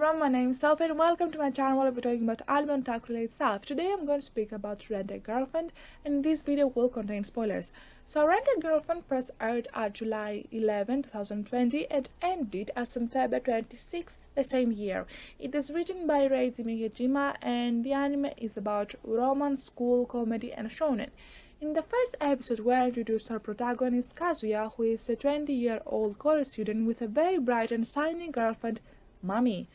everyone, my name is Sophie and welcome to my channel where I'll be talking about anime and otaku-related stuff. Today I'm going to speak about Rent-a-Girlfriend, and this video will contain spoilers. So Rent-a-Girlfriend first aired on July 11, 2020 and ended as on February 26 the same year. It is written by Reiji Miyajima and the anime is about romance, school, comedy and shonen. In the first episode, we are introduced to our protagonist Kazuya, who is a 20-year-old college student with a very bright and shiny girlfriend, Mami.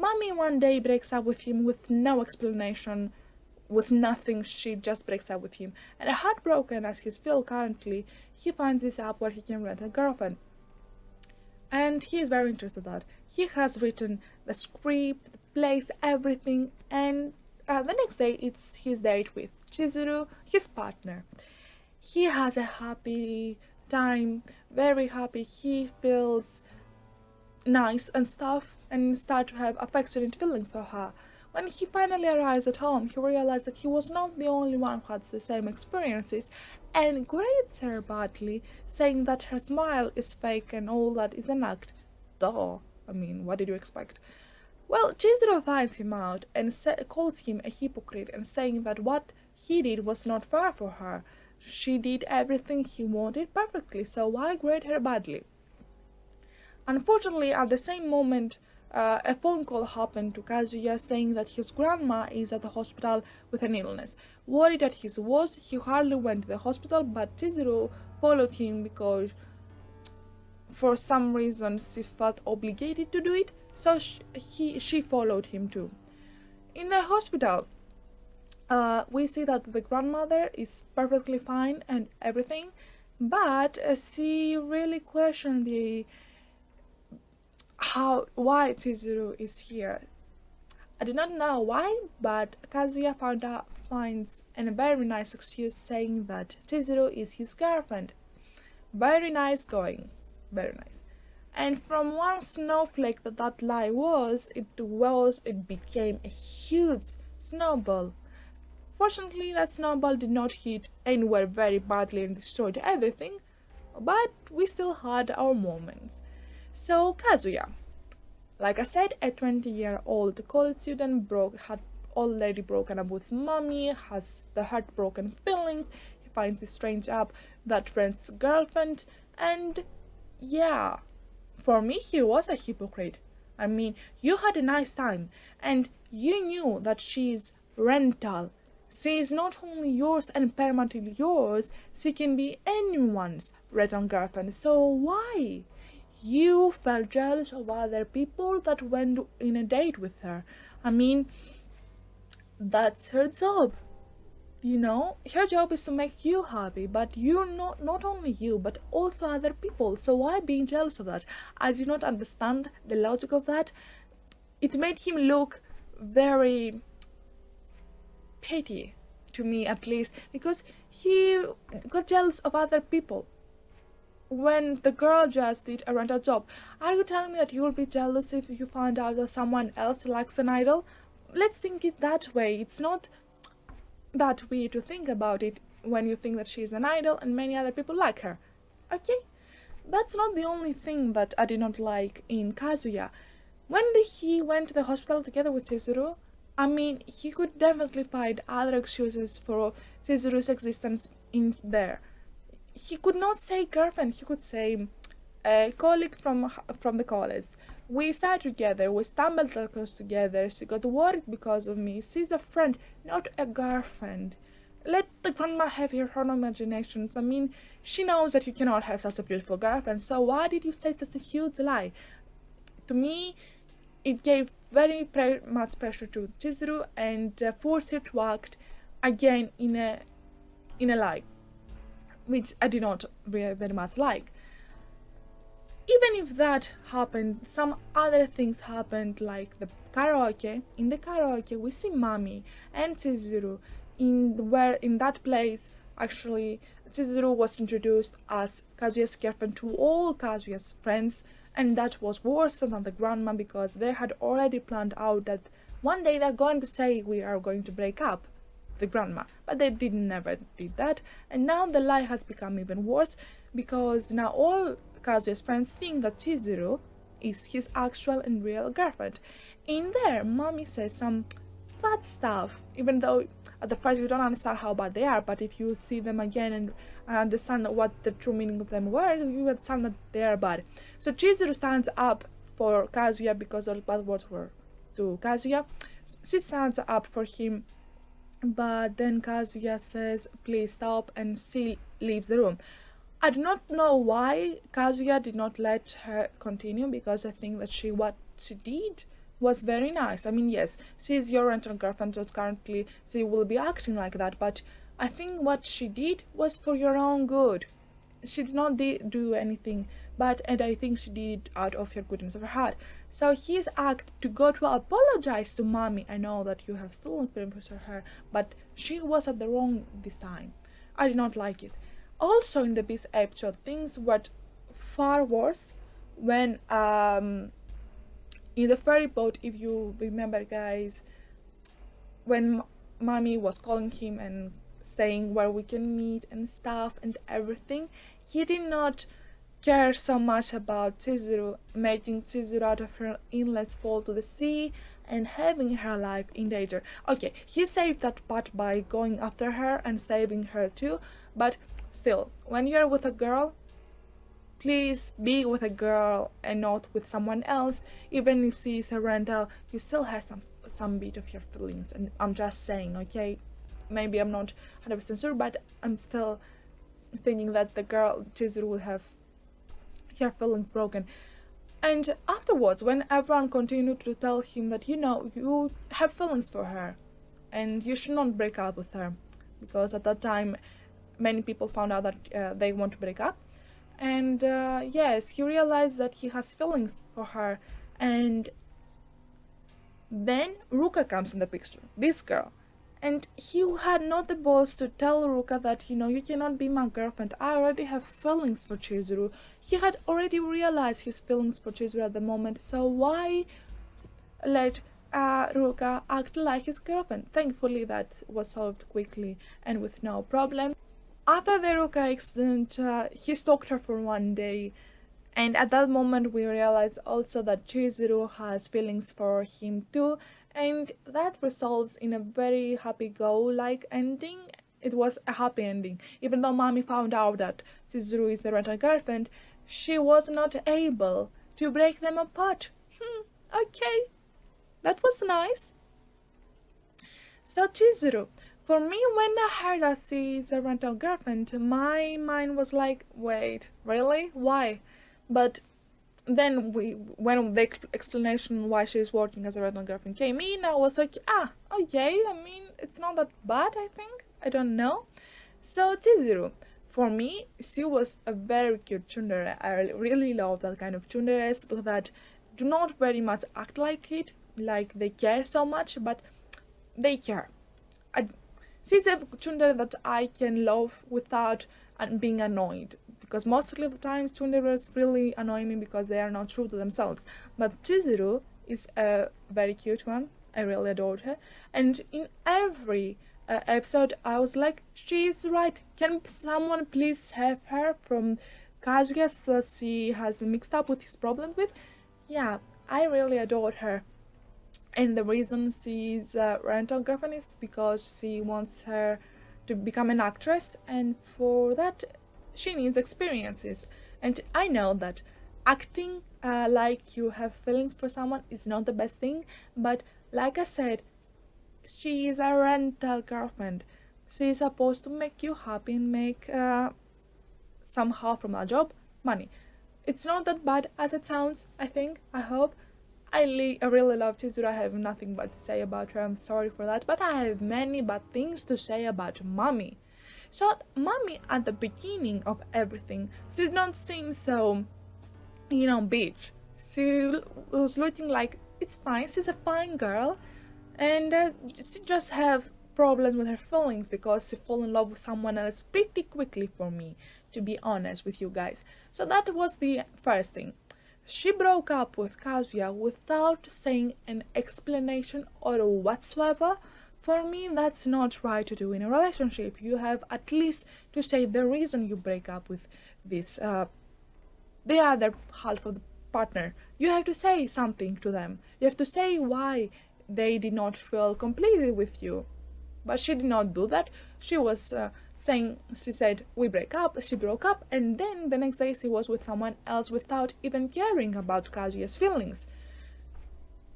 Mami one day breaks up with him with no explanation, with nothing, she just breaks up with him. And heartbroken as he's feel currently, he finds this app where he can rent a girlfriend. And he is very interested in that. He has written the script, the place, everything, and the next day it's his date with Chizuru, his partner. He has a happy time, very happy. He feels nice and stuff and start to have affectionate feelings for her. When he finally arrives at home, he realizes that he was not the only one who had the same experiences and grades her badly, saying that her smile is fake and all that is an act. Duh. I mean, what did you expect? Well, Chizuru finds him out and calls him a hypocrite and saying that what he did was not fair for her. She did everything he wanted perfectly, so why grade her badly? Unfortunately, at the same moment, a phone call happened to Kazuya saying that his grandma is at the hospital with an illness. Worried at his worst, he hardly went to the hospital, but Chizuru followed him because for some reason she felt obligated to do it, so she followed him too. In the hospital, we see that the grandmother is perfectly fine and everything, but she really questioned why Chizuru is here. I do not know why, but Kazuya finds a very nice excuse saying that Chizuru is his girlfriend. Very nice going, very nice. And from one snowflake that lie was, it became a huge snowball. Fortunately, that snowball did not hit anywhere very badly and destroyed everything, but we still had our moments. So Kazuya, like I said, a 20-year-old college student had already broken up with Mami, has the heartbroken feelings, he finds this strange app that friend's girlfriend, and yeah, for me he was a hypocrite. I mean, you had a nice time, and you knew that she's rental. She is not only yours and permanently yours, she can be anyone's rental girlfriend, so why? You felt jealous of other people that went in a date with her. I mean, that's her job. You know, her job is to make you happy, but you're not only you, but also other people. So why being jealous of that? I do not understand the logic of that. It made him look very petty, to me at least, because he got jealous of other people when the girl just did a rental job. Are you telling me that you'll be jealous if you find out that someone else likes an idol? Let's think it that way. It's not that weird to think about it when you think that she's an idol and many other people like her. Okay? That's not the only thing that I did not like in Kazuya. When he went to the hospital together with Chizuru, I mean, he could definitely find other excuses for Chizuru's existence in there. He could not say girlfriend, he could say a colleague from the college. We started together, we stumbled across together, she got worried because of me. She's a friend, not a girlfriend. Let the grandma have her own imaginations. I mean, she knows that you cannot have such a beautiful girlfriend, so why did you say such a huge lie? To me, it gave very much pressure to Chizuru and forced her to act again in a lie, which I did not very much like. Even if that happened, some other things happened, like the karaoke. In the karaoke, we see Mami and Chizuru in that place. Actually, Chizuru was introduced as Kazuya's girlfriend to all Kazuya's friends, and that was worse than the grandma because they had already planned out that one day they're going to say we are going to break up, the grandma, but they never did that. And now the lie has become even worse because now all Kazuya's friends think that Chizuru is his actual and real girlfriend. In there, Mami says some bad stuff, even though at the first you don't understand how bad they are, but if you see them again and understand what the true meaning of them were, you understand that they are bad. So Chizuru stands up for Kazuya because those bad words were to Kazuya. She stands up for him, but then Kazuya says, please stop, and she leaves the room. I do not know why Kazuya did not let her continue, because I think that what she did was very nice. I mean, yes, she's your rental girlfriend, so currently she will be acting like that, but I think what she did was for your own good. She did not do anything bad, and I think she did it out of her goodness of her heart. So his act to go to apologize to Mami, I know that you have stolen feelings for her, but she was at the wrong this time. I did not like it. Also in the Beast episode, things were far worse when in the ferry boat, if you remember, guys, when Mami was calling him and saying where we can meet and stuff and everything, he did not care so much about Chizuru, making Chizuru out of her illness fall to the sea and having her life in danger. Okay, he saved that part by going after her and saving her too, but still, when you're with a girl, please be with a girl and not with someone else. Even if she is a rental, you still have some bit of your feelings, and I'm just saying, okay? Maybe I'm not 100% sure, but I'm still thinking that the girl Chizuru will have her feelings broken. And afterwards, when everyone continued to tell him that, you know, you have feelings for her and you should not break up with her, because at that time many people found out that they want to break up. And yes, he realized that he has feelings for her. And then Ruka comes in the picture, this girl. And he had not the balls to tell Ruka that, you know, you cannot be my girlfriend. I already have feelings for Chizuru. He had already realized his feelings for Chizuru at the moment. So why let Ruka act like his girlfriend? Thankfully, that was solved quickly and with no problem. After the Ruka accident, he stalked her for one day, and at that moment we realized also that Chizuru has feelings for him too, and that resolves in a very happy-go-like ending. It was a happy ending. Even though Mami found out that Chizuru is a rental girlfriend, she was not able to break them apart. Okay, that was nice. So Chizuru, for me, when I heard that she's a rental girlfriend, my mind was like, wait, really? Why? But then when the explanation why she's working as a rental girlfriend came in, I was like, okay, I mean, it's not that bad, I think. I don't know. So Chizuru, for me, she was a very cute tsundere. I really love that kind of tsunderes that do not very much act like it, like they care so much, but they care. She's a tsundere that I can love without being annoyed, because mostly of the times tsunderes really annoy me because they are not true to themselves. But Chizuru is a very cute one. I really adored her, and in every episode I was like, she's right. Can someone please have her from Kazuya that she has mixed up with his problems with? Yeah, I really adored her. And the reason she's a rental girlfriend is because she wants her to become an actress, and for that she needs experiences. And I know that acting like you have feelings for someone is not the best thing, but like I said, she is a rental girlfriend. She is supposed to make you happy and make somehow from a job money. It's not that bad as it sounds, I think, I hope. I really love Chizuru. I have nothing bad to say about her. I'm sorry for that, but I have many bad things to say about Mami. So Mami, at the beginning of everything, she did not seem so, you know, bitch. She was looking like, it's fine, she's a fine girl, and she just have problems with her feelings because she fall in love with someone else pretty quickly, for me, to be honest with you guys. So that was the first thing. She broke up with Kazuya without saying an explanation or whatsoever. For me, that's not right to do in a relationship. You have at least to say the reason you break up with this the other half of the partner. You have to say something to them. You have to say why they did not feel completely with you. But she did not do that. She was she said, we break up, she broke up, and then the next day she was with someone else without even caring about Kazuya's feelings.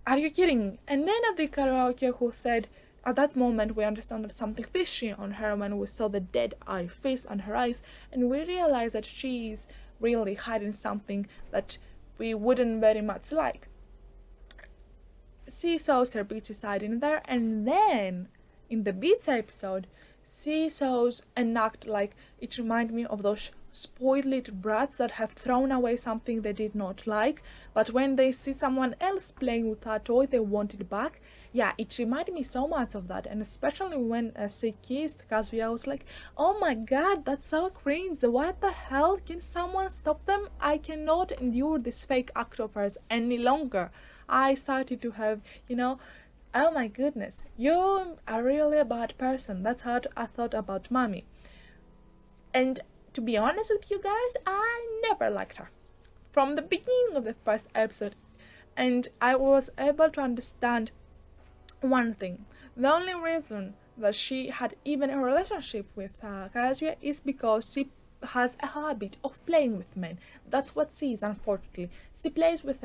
Are you kidding? And then at the karaoke, who said, at that moment we understand that something fishy on her when we saw the dead eye face on her eyes, and we realized that she's really hiding something that we wouldn't very much like. She saws her beachy side in there, and then in the beach episode, she shows an act like it reminded me of those spoiled little brats that have thrown away something they did not like, but when they see someone else playing with that toy, they want it back. Yeah, it reminded me so much of that, and especially when she kissed Kazuya, I was like, oh my god, that's so cringe. What the hell? Can someone stop them? I cannot endure this fake act of hers any longer. I started to have, oh my goodness, you are really a bad person. That's how I thought about Mami. And to be honest with you guys, I never liked her from the beginning of the first episode. And I was able to understand one thing. The only reason that she had even a relationship with Kazuya is because she has a habit of playing with men. That's what she is, unfortunately. She plays with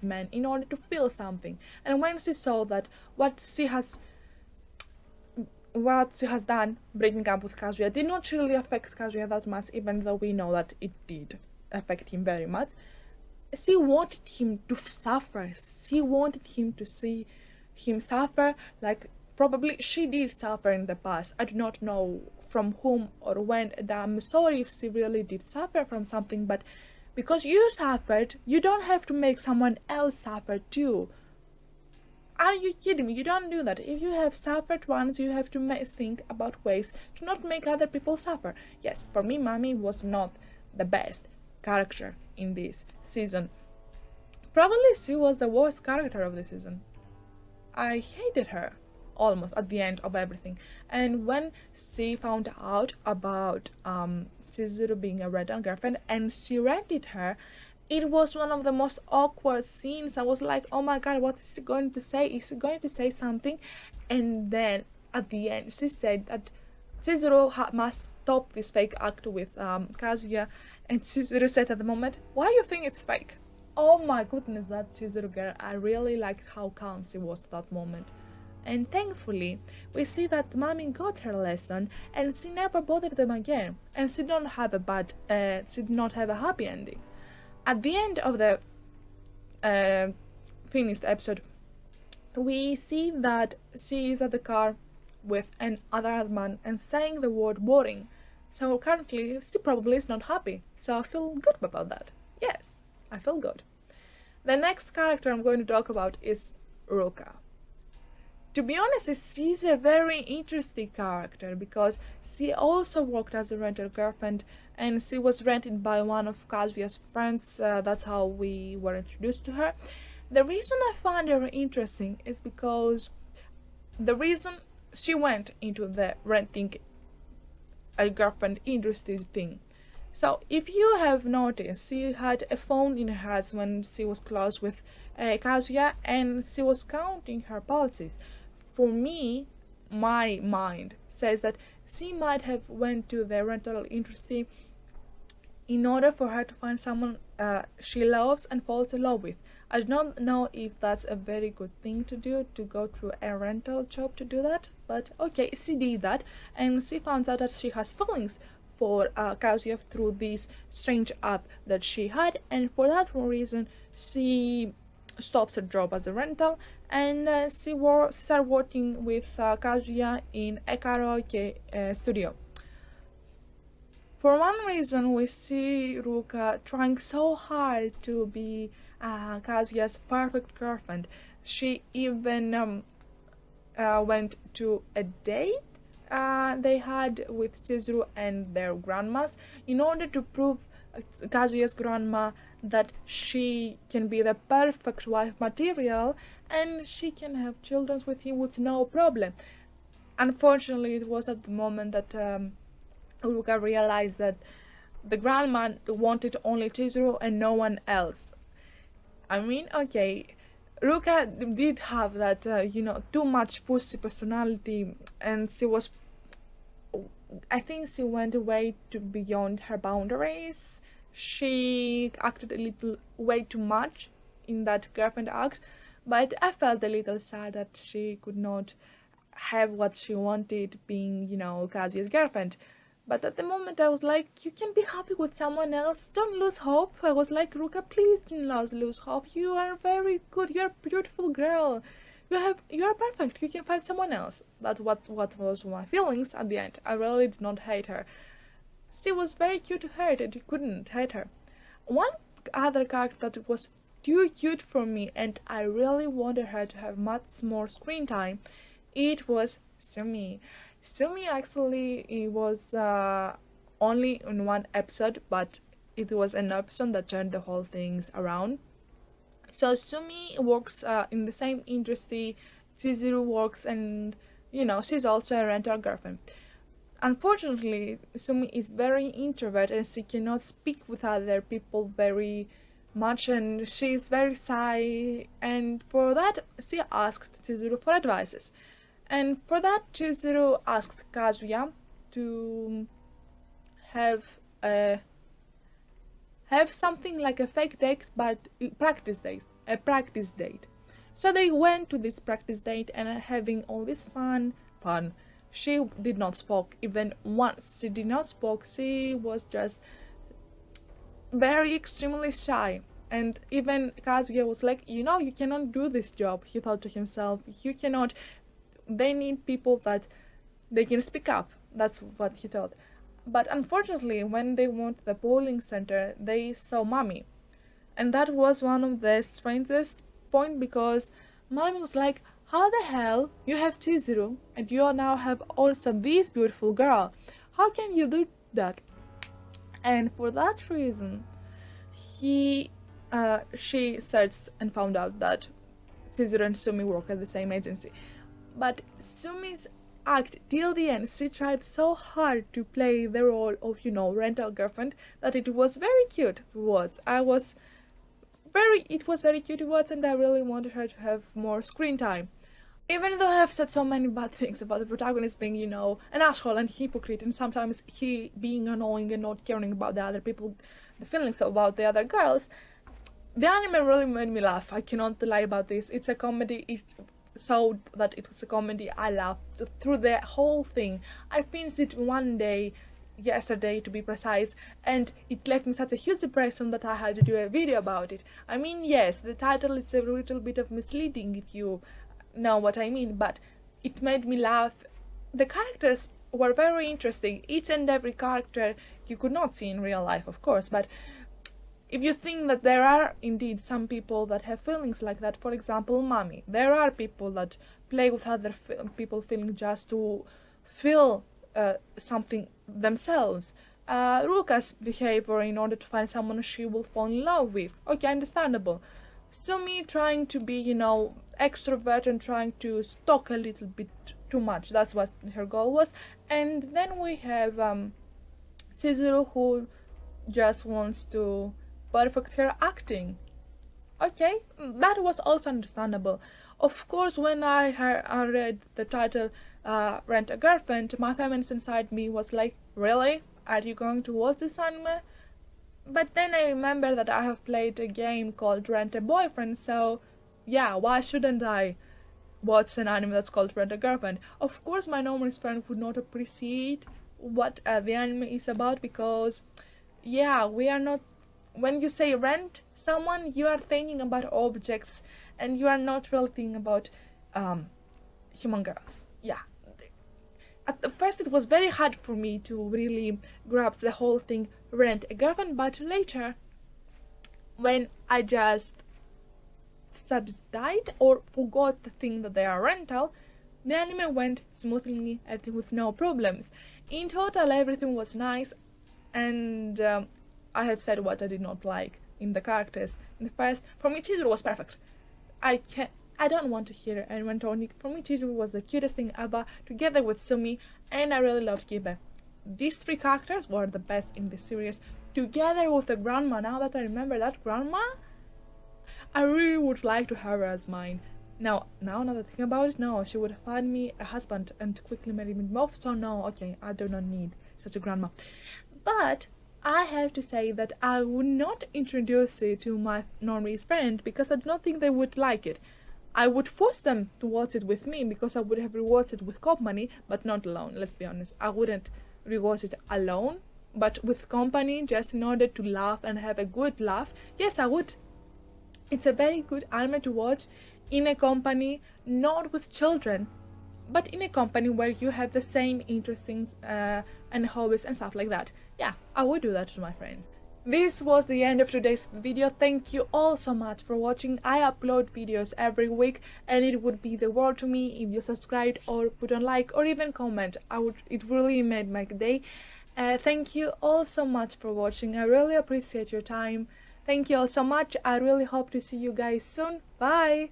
men in order to feel something. And when she saw that what she has done, breaking up with Kazuya, did not really affect Kazuya that much, even though we know that it did affect him very much, she wanted him to suffer. She wanted him to see him suffer, like probably she did suffer in the past. I do not know from whom or when, and I'm sorry if she really did suffer from something, but because you suffered, you don't have to make someone else suffer too. Are you kidding me? You don't do that. If you have suffered once, you have to think about ways to not make other people suffer. Yes, for me, Mami was not the best character in this season. Probably she was the worst character of the season. I hated her almost at the end of everything. And when she found out about Chizuru being a rental girlfriend and she rented her, it was one of the most awkward scenes. I was like, oh my god, what is she going to say? Is she going to say something? And then at the end, she said that Chizuru must stop this fake act with Kazuya. And Chizuru said at the moment, why do you think it's fake? Oh my goodness, that Chizuru girl. I really liked how calm she was at that moment. And thankfully, we see that Mami got her lesson and she never bothered them again. And she did not have a happy ending. At the end of the finished episode, we see that she is at the car with another man and saying the word boring. So currently, she probably is not happy. So I feel good about that. Yes, I feel good. The next character I'm going to talk about is Ruka. To be honest, she's a very interesting character because she also worked as a rental girlfriend and she was rented by one of Kazuya's friends. That's how we were introduced to her. The reason I find her interesting is because the reason she went into the renting a girlfriend industry thing. So if you have noticed, she had a phone in her hands when she was close with Kazuya and she was counting her pulses. For me, my mind says that she might have went to the rental industry in order for her to find someone she loves and falls in love with. I do not know if that's a very good thing to do, to go through a rental job to do that, but okay, she did that and she found out that she has feelings for Kazuya through this strange app that she had, and for that reason she stops her job as a rental and she started working with Kazuya in a karaoke studio. For one reason, we see Ruka trying so hard to be Kazuya's perfect girlfriend. She even went to a date they had with Chizuru and their grandmas in order to prove Kazuya's grandma that she can be the perfect wife material and she can have children with him with no problem. Unfortunately, it was at the moment that Uruka realized that the grandma wanted only Chizuru and no one else. I mean, okay, Ruka did have that, too much pussy personality, and she was. I think she went way too beyond her boundaries. She acted a little way too much in that girlfriend act, but I felt a little sad that she could not have what she wanted, being, Kazuya's girlfriend. But at the moment, I was like, you can be happy with someone else. Don't lose hope. I was like, Ruka, please do not lose hope. You are very good. You're a beautiful girl. You are perfect. You can find someone else. That's what was my feelings at the end. I really did not hate her. She was very cute to hate, and you couldn't hate her. One other character that was too cute for me, and I really wanted her to have much more screen time, it was Sumi. Sumi actually it was only in one episode, but it was an episode that turned the whole things around. So Sumi works in the same industry Chizuru works, and she's also a rental girlfriend. Unfortunately, Sumi is very introverted and she cannot speak with other people very much, and she is very shy. And for that, she asked Chizuru for advices. And for that, Chizuru asked Kazuya to have a have something like a fake date, but a practice date. So they went to this practice date and having all this fun. She did not spoke even once. She did not spoke. She was just very extremely shy. And even Kazuya was like, you cannot do this job. He thought to himself, you cannot. They need people that they can speak up. That's what he thought. But unfortunately, when they went to the bowling center, they saw Mami. And that was one of the strangest point, because Mami was like, how the hell you have Chizuru and you now have also this beautiful girl? How can you do that? And for that reason, she searched and found out that Chizuru and Sumi work at the same agency. But Sumi's act till the end, she tried so hard to play the role of, rental girlfriend, that it was very cute towards. It was very cute towards, and I really wanted her to have more screen time. Even though I have said so many bad things about the protagonist being, an asshole and hypocrite, and sometimes he being annoying and not caring about the other people, the feelings about the other girls, the anime really made me laugh. I cannot lie about this. It's a comedy. It showed that it was a comedy. I laughed through the whole thing. I finished it one day, yesterday to be precise, and it left me such a huge impression that I had to do a video about it. I mean, yes, the title is a little bit of misleading if you know what I mean, but it made me laugh. The characters were very interesting. Each and every character you could not see in real life, of course, but if you think that there are indeed some people that have feelings like that, for example, Mami, there are people that play with other people feeling just to feel something themselves. Ruka's behavior in order to find someone she will fall in love with. Okay, understandable. Sumi trying to be, extrovert and trying to stalk a little bit too much. That's what her goal was. And then we have Chizuru, who just wants to perfect her acting. Okay, that was also understandable. Of course, when I read the title Rent a Girlfriend, my feminist inside me was like, really? Are you going to watch this anime? But then I remember that I have played a game called Rent a Boyfriend, so yeah, why shouldn't I watch an anime that's called Rent a Girlfriend? Of course, my normalist friend would not appreciate what the anime is about, because yeah, we are not. When you say rent someone, you are thinking about objects, and you are not really thinking about human girls. Yeah. At the first, it was very hard for me to really grasp the whole thing, Rent a Girlfriend, but later, when I just subsidized or forgot the thing that they are rental, the anime went smoothly and with no problems. In total, everything was nice, and I have said what I did not like in the characters. In the first, for me, Chizuru was perfect. I don't want to hear anyone talking. For me, Chizuru was the cutest thing ever, together with Sumi, and I really loved Kibe. These three characters were the best in the series, together with the grandma. Now that I remember that grandma, I really would like to have her as mine. Now that I think about it, no, she would find me a husband and quickly marry me both. So no, okay, I do not need such a grandma. But I have to say that I would not introduce it to my non-race friend because I do not think they would like it. I would force them to watch it with me because I would have rewatched it with company, but not alone. Let's be honest, I wouldn't rewatch it alone, but with company, just in order to laugh and have a good laugh. Yes, I would. It's a very good anime to watch in a company, not with children, but in a company where you have the same interests and hobbies and stuff like that. Yeah, I would do that to my friends. This was the end of today's video. Thank you all so much for watching. I upload videos every week and it would be the world to me if you subscribed or put on like or even comment. It really made my day. Thank you all so much for watching. I really appreciate your time. Thank you all so much. I really hope to see you guys soon. Bye!